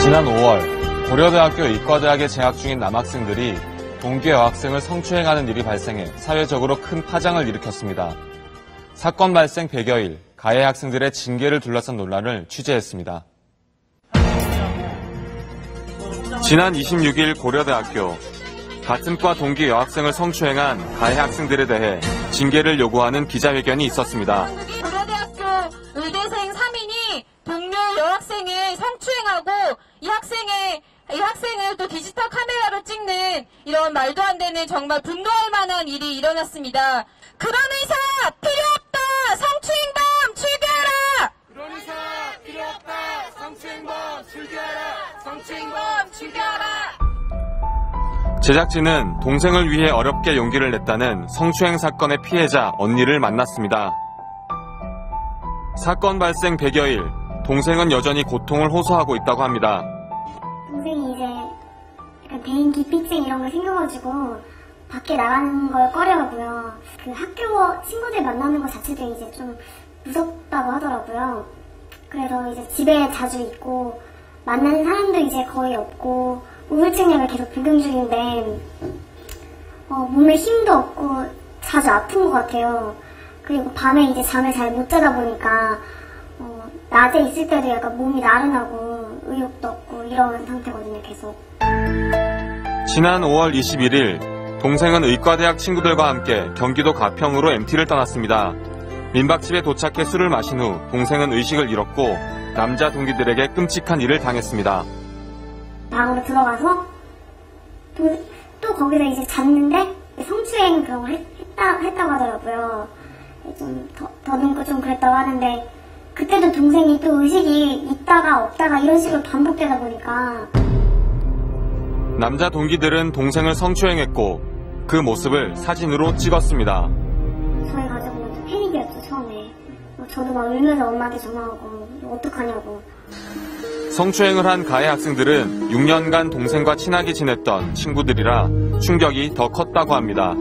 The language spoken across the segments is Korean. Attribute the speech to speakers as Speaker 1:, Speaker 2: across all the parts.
Speaker 1: 지난 5월 고려대학교 의과대학에 재학 중인 남학생들이 동기 여학생을 성추행하는 일이 발생해 사회적으로 큰 파장을 일으켰습니다. 사건 발생 100여일, 가해 학생들의 징계를 둘러싼 논란을 취재했습니다. 지난 26일 고려대학교, 같은 과 동기 여학생을 성추행한 가해 학생들에 대해 징계를 요구하는 기자회견이 있었습니다.
Speaker 2: 고려대학교 의대생 3인이 동료 여학생을 성추행하고 이 학생을 또 디지털 카메라로 찍는 이런 말도 안 되는 정말 분노할 만한 일이 일어났습니다. 그런 의사 필요 없다! 성추행범 출교하라!
Speaker 3: 그런 의사 필요 없다! 성추행범 출교하라! 성추행범 출교하라!
Speaker 1: 제작진은 동생을 위해 어렵게 용기를 냈다는 성추행 사건의 피해자 언니를 만났습니다. 사건 발생 100여일, 동생은 여전히 고통을 호소하고 있다고 합니다.
Speaker 4: 동생이 이제 약간 대인기피증 이런 걸 생겨가지고 밖에 나가는 걸 꺼려하고요. 그 학교 친구들 만나는 것 자체도 이제 좀 무섭다고 하더라고요. 그래서 이제 집에 자주 있고 만나는 사람도 이제 거의 없고 우울증약을 계속 복용 중인데 몸에 힘도 없고 자주 아픈 것 같아요. 그리고 밤에 이제 잠을 잘 못 자다 보니까 낮에 있을 때도 약간 몸이 나른하고 의욕도 없고 이런 상태거든요, 계속.
Speaker 1: 지난 5월 21일, 동생은 의과대학 친구들과 함께 경기도 가평으로 MT를 떠났습니다. 민박집에 도착해 술을 마신 후 동생은 의식을 잃었고 남자 동기들에게 끔찍한 일을 당했습니다.
Speaker 4: 방으로 들어가서 또 거기서 이제 잤는데 성추행 그런 걸 했다고 하더라고요. 좀 더듬고 좀 그랬다고 하는데 그때도 동생이 또 의식이 있다가 없다가 이런 식으로 반복되다 보니까
Speaker 1: 남자 동기들은 동생을 성추행했고 그 모습을 사진으로 찍었습니다.
Speaker 4: 저희 가족은 패닉이었죠, 처음에. 저도 막 울면서 엄마한테 전화하고 어떡하냐고.
Speaker 1: 성추행을 한 가해 학생들은 6년간 동생과 친하게 지냈던 친구들이라 충격이 더 컸다고 합니다.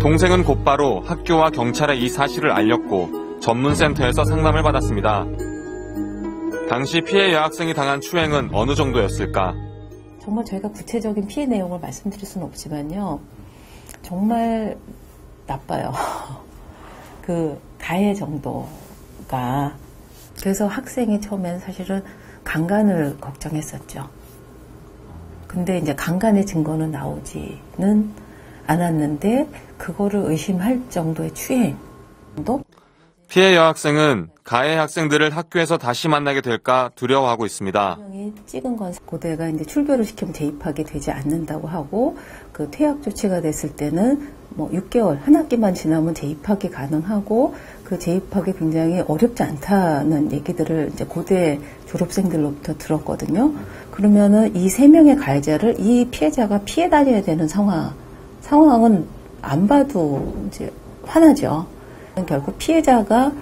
Speaker 1: 동생은 곧바로 학교와 경찰에 이 사실을 알렸고 전문센터에서 상담을 받았습니다. 당시 피해 여학생이 당한 추행은 어느 정도였을까?
Speaker 5: 정말 저희가 구체적인 피해 내용을 말씀드릴 수는 없지만요. 정말 나빠요. 그 가해 정도가. 그래서 학생이 처음에는 사실은 강간을 걱정했었죠. 근데 이제 강간의 증거는 나오지는 않았는데 그거를 의심할 정도의 추행도?
Speaker 1: 피해 여학생은 가해 학생들을 학교에서 다시 만나게 될까 두려워하고 있습니다.
Speaker 5: 찍은 건 고대가 이제 출교를 시키면 재입하게 되지 않는다고 하고 그 퇴학 조치가 됐을 때는 뭐 6개월 한 학기만 지나면 재입학이 가능하고 그 재입학이 굉장히 어렵지 않다는 얘기들을 이제 고대 졸업생들로부터 들었거든요. 그러면은 이 3명의 가해자를 이 피해자가 피해 다녀야 되는 상황은 안 봐도 이제 화나죠. 결국 피해자가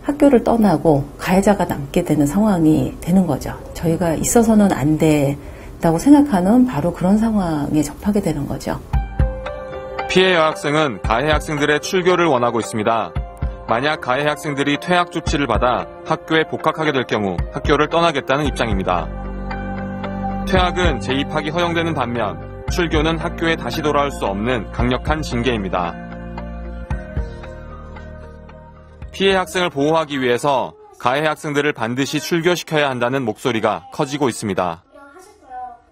Speaker 5: 학교를 떠나고 가해자가 남게 되는 상황이 되는 거죠. 저희가 있어서는 안 된다고 생각하는 바로 그런 상황에 접하게 되는 거죠.
Speaker 1: 피해 여학생은 가해 학생들의 출교를 원하고 있습니다. 만약 가해 학생들이 퇴학 조치를 받아 학교에 복학하게 될 경우 학교를 떠나겠다는 입장입니다. 퇴학은 재입학이 허용되는 반면 출교는 학교에 다시 돌아올 수 없는 강력한 징계입니다. 피해 학생을 보호하기 위해서 가해 학생들을 반드시 출교시켜야 한다는 목소리가 커지고 있습니다.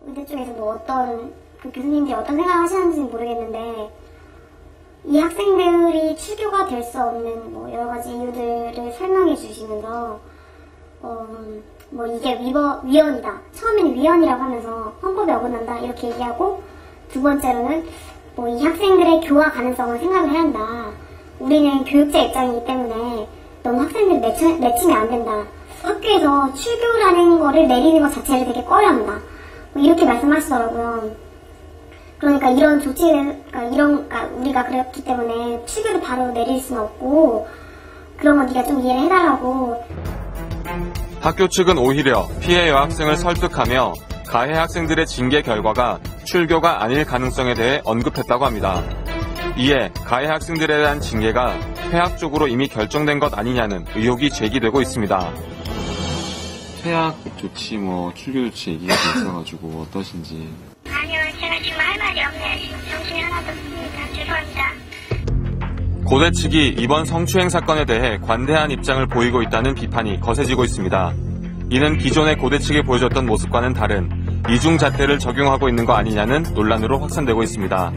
Speaker 4: 의대 쪽에서도 어떤 교수님들이 어떤 생각을 하시는지는 모르겠는데 이 학생들이 출교가 될 수 없는 뭐 여러 가지 이유들을 설명해 주시면서 뭐 이게 위헌이다. 처음에는 위헌이라고 하면서 헌법에 어긋난다 이렇게 얘기하고 두 번째로는 뭐 이 학생들의 교화 가능성을 생각을 해야 한다. 우리는 교육자 입장이기 때문에 너무 학생들 내치면 안 된다. 학교에서 출교라는 거를 내리는 것 자체를 되게 꺼려한다. 뭐 이렇게 말씀하시더라고요. 그러니까 이런 조치를, 그러니까 우리가 그랬기 때문에 출교를 바로 내릴 수는 없고 그런 거 네가 좀 이해를 해달라고.
Speaker 1: 학교 측은 오히려 피해 여학생을 설득하며 가해 학생들의 징계 결과가 출교가 아닐 가능성에 대해 언급했다고 합니다. 이에 가해 학생들에 대한 징계가 퇴학 쪽으로 이미 결정된 것 아니냐는 의혹이 제기되고 있습니다. 퇴학 조치, 출교 조치 얘기가 있어가지고 어떠신지.
Speaker 4: 아니요, 제가 지금 할 말이 없네요. 정신이 하나도 없습니다. 죄송합니다.
Speaker 1: 고대 측이 이번 성추행 사건에 대해 관대한 입장을 보이고 있다는 비판이 거세지고 있습니다. 이는 기존의 고대 측이 보여줬던 모습과는 다른 이중잣대를 적용하고 있는 거 아니냐는 논란으로 확산되고 있습니다.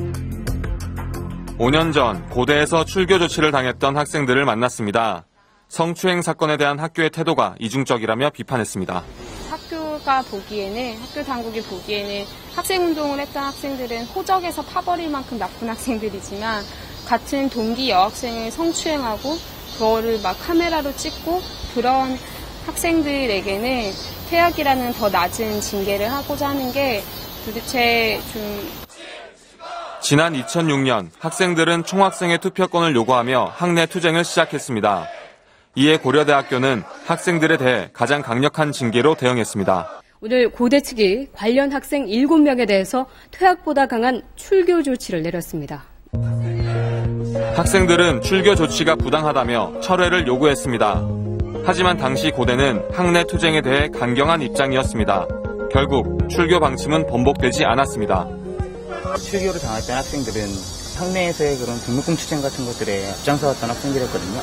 Speaker 1: 5년 전 고대에서 출교 조치를 당했던 학생들을 만났습니다. 성추행 사건에 대한 학교의 태도가 이중적이라며 비판했습니다.
Speaker 6: 학교 당국이 보기에는 학생운동을 했던 학생들은 호적에서 파버릴 만큼 나쁜 학생들이지만 같은 동기 여학생을 성추행하고 그거를 막 카메라로 찍고 그런 학생들에게는 퇴학이라는 더 낮은 징계를 하고자 하는 게 도대체 좀...
Speaker 1: 지난 2006년 학생들은 총학생회 투표권을 요구하며 학내 투쟁을 시작했습니다. 이에 고려대학교는 학생들에 대해 가장 강력한 징계로 대응했습니다.
Speaker 7: 오늘 고대 측이 관련 학생 7명에 대해서 퇴학보다 강한 출교 조치를 내렸습니다.
Speaker 1: 학생들은 출교 조치가 부당하다며 철회를 요구했습니다. 하지만 당시 고대는 학내 투쟁에 대해 강경한 입장이었습니다. 결국 출교 방침은 번복되지 않았습니다.
Speaker 8: 출교를 당했던 학생들은 학내에서의 그런 등록금 투쟁 같은 것들에 앞장서왔던 학생들이었거든요.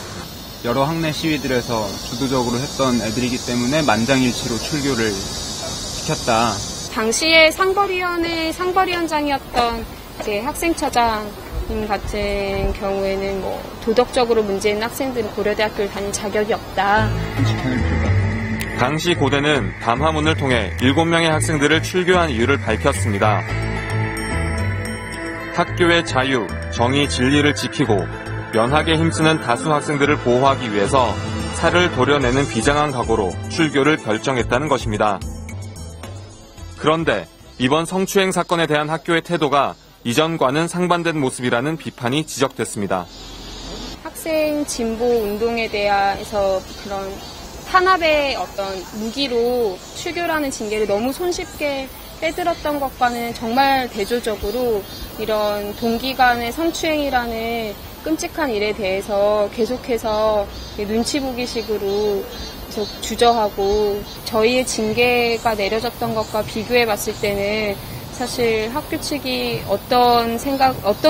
Speaker 9: 여러 학내 시위들에서 주도적으로 했던 애들이기 때문에 만장일치로 출교를 시켰다.
Speaker 6: 당시에 상벌위원장이었던 이제 학생처장 같은 경우에는 도덕적으로 문제 있는 학생들은 고려대학교를 다닐 자격이 없다.
Speaker 1: 당시 고대는 담화문을 통해 7명의 학생들을 출교한 이유를 밝혔습니다. 학교의 자유, 정의, 진리를 지키고 연학에 힘쓰는 다수 학생들을 보호하기 위해서 살을 도려내는 비장한 각오로 출교를 결정했다는 것입니다. 그런데 이번 성추행 사건에 대한 학교의 태도가 이전과는 상반된 모습이라는 비판이 지적됐습니다.
Speaker 6: 학생 진보 운동에 대해서 그런 탄압의 어떤 무기로 출교라는 징계를 너무 손쉽게 빼들었던 것과는 정말 대조적으로 이런 동기 간의 성추행이라는 끔찍한 일에 대해서 계속해서 눈치 보기식으로 계속 주저하고 저희의 징계가 내려졌던 것과 비교해 봤을 때는 사실 학교 측이 어떤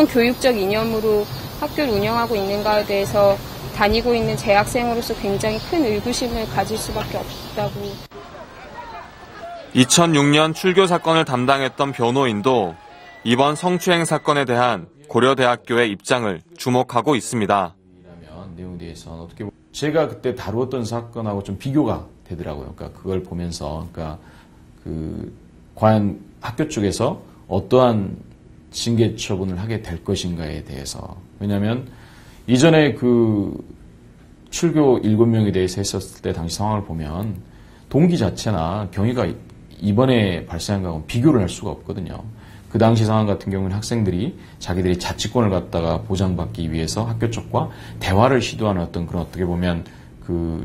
Speaker 6: 교육적 이념으로 학교를 운영하고 있는가에 대해서 다니고 있는 재학생으로서 굉장히 큰 의구심을 가질 수밖에 없다고.
Speaker 1: 2006년 출교 사건을 담당했던 변호인도 이번 성추행 사건에 대한 고려대학교의 입장을 주목하고 있습니다.
Speaker 10: 내용에 대해서는 어떻게 제가 그때 다루었던 사건하고 좀 비교가 되더라고요. 그러니까 그걸 보면서 과연 학교 쪽에서 어떠한 징계 처분을 하게 될 것인가에 대해서. 왜냐하면 이전에 출교 7명에 대해서 했었을 때 당시 상황을 보면 동기 자체나 경위가 이번에 발생한 거하고 비교를 할 수가 없거든요. 그 당시 상황 같은 경우는 학생들이 자기들이 자치권을 갖다가 보장받기 위해서 학교 쪽과 대화를 시도하는 어떻게 보면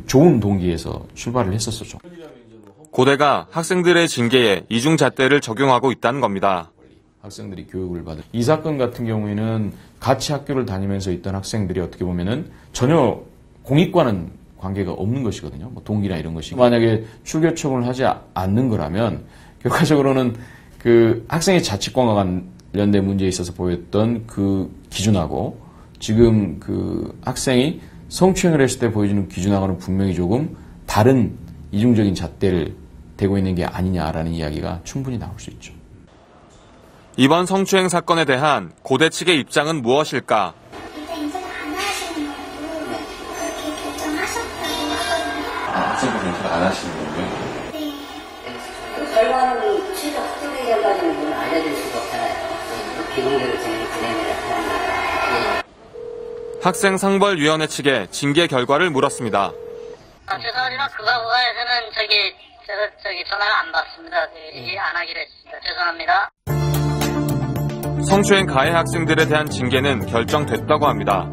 Speaker 10: 좋은 동기에서 출발을 했었죠.
Speaker 1: 고대가 학생들의 징계에 이중잣대를 적용하고 있다는 겁니다.
Speaker 10: 학생들이 교육을 받은 이 사건 같은 경우에는 같이 학교를 다니면서 있던 학생들이 어떻게 보면은 전혀 공익과는 관계가 없는 것이거든요. 동기나 이런 것이. 만약에 출교 처분을 하지 않는 거라면 결과적으로는 학생의 자치권과 관련된 문제에 있어서 보였던 그 기준하고 지금 학생이 성추행을 했을 때 보여주는 기준하고는 분명히 조금 다른 이중적인 잣대를 대고 있는 게 아니냐라는 이야기가 충분히 나올 수 있죠.
Speaker 1: 이번 성추행 사건에 대한 고대 측의 입장은 무엇일까?
Speaker 4: 이제 인정 안 하시는 걸로 그렇게 결정하셨다고 하거든요.
Speaker 1: 학생분 인정 안 하시는 거예요?
Speaker 4: 네.
Speaker 11: 결과는 취소 학생의 결과는 알려줄 수가 없잖아요. 기본대로 진행을 하는
Speaker 1: 학생상벌위원회 측에 징계 결과를 물었습니다.
Speaker 11: 죄송하지만 그거 부분에서는 전화를 안 받습니다. 이해 안 하기로 했습니다. 죄송합니다.
Speaker 1: 성추행 가해 학생들에 대한 징계는 결정됐다고 합니다.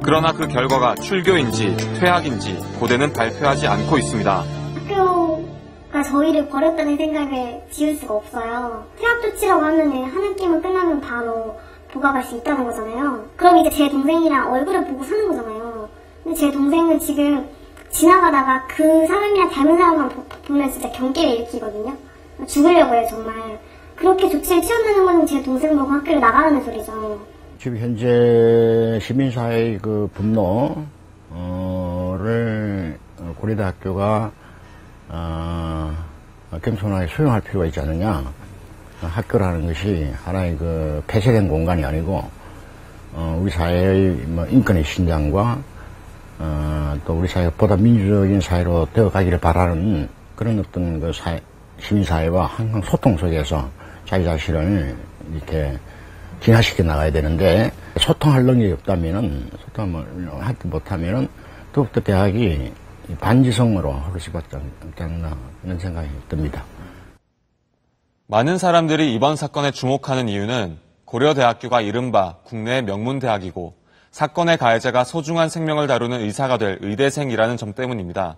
Speaker 1: 그러나 그 결과가 출교인지 퇴학인지 고대는 발표하지 않고 있습니다.
Speaker 4: 학교가 저희를 버렸다는 생각을 지울 수가 없어요. 퇴학 조치라고 하면은 한 학기만 끝나면 바로 보강할 수 있다는 거잖아요. 그럼 이제 제 동생이랑 얼굴을 보고 사는 거잖아요. 근데 제 동생은 지금 지나가다가 그 사람이랑 닮은 사람만 보면 진짜 경계를 일으키거든요. 죽으려고 해요, 정말. 그렇게 조치를 취한다는 건 제 동생 보고 학교를 나가라는 소리죠.
Speaker 12: 지금 현재 시민사회의 그 분노를 고려대학교가 겸손하게 수용할 필요가 있지 않느냐. 학교라는 것이 하나의 그 폐쇄된 공간이 아니고 우리 사회의 뭐 인권의 신장과 또 우리 사회가 보다 민주적인 사회로 되어가기를 바라는 그런 어떤 그 시민사회와 항상 소통 속에서 자기 자신을 이렇게 진화시켜 나가야 되는데, 소통할 능력이 없다면은, 소통을 하지 못하면은, 더욱더 대학이 반지성으로 할 수밖에 없지 않나, 이런 생각이 듭니다.
Speaker 1: 많은 사람들이 이번 사건에 주목하는 이유는 고려대학교가 이른바 국내 명문대학이고 사건의 가해자가 소중한 생명을 다루는 의사가 될 의대생이라는 점 때문입니다.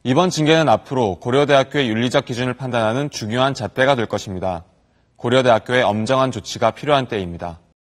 Speaker 1: 이번 징계는 앞으로 고려대학교의 윤리적 기준을 판단하는 중요한 잣대가 될 것입니다. 고려대학교의 엄정한 조치가 필요한 때입니다.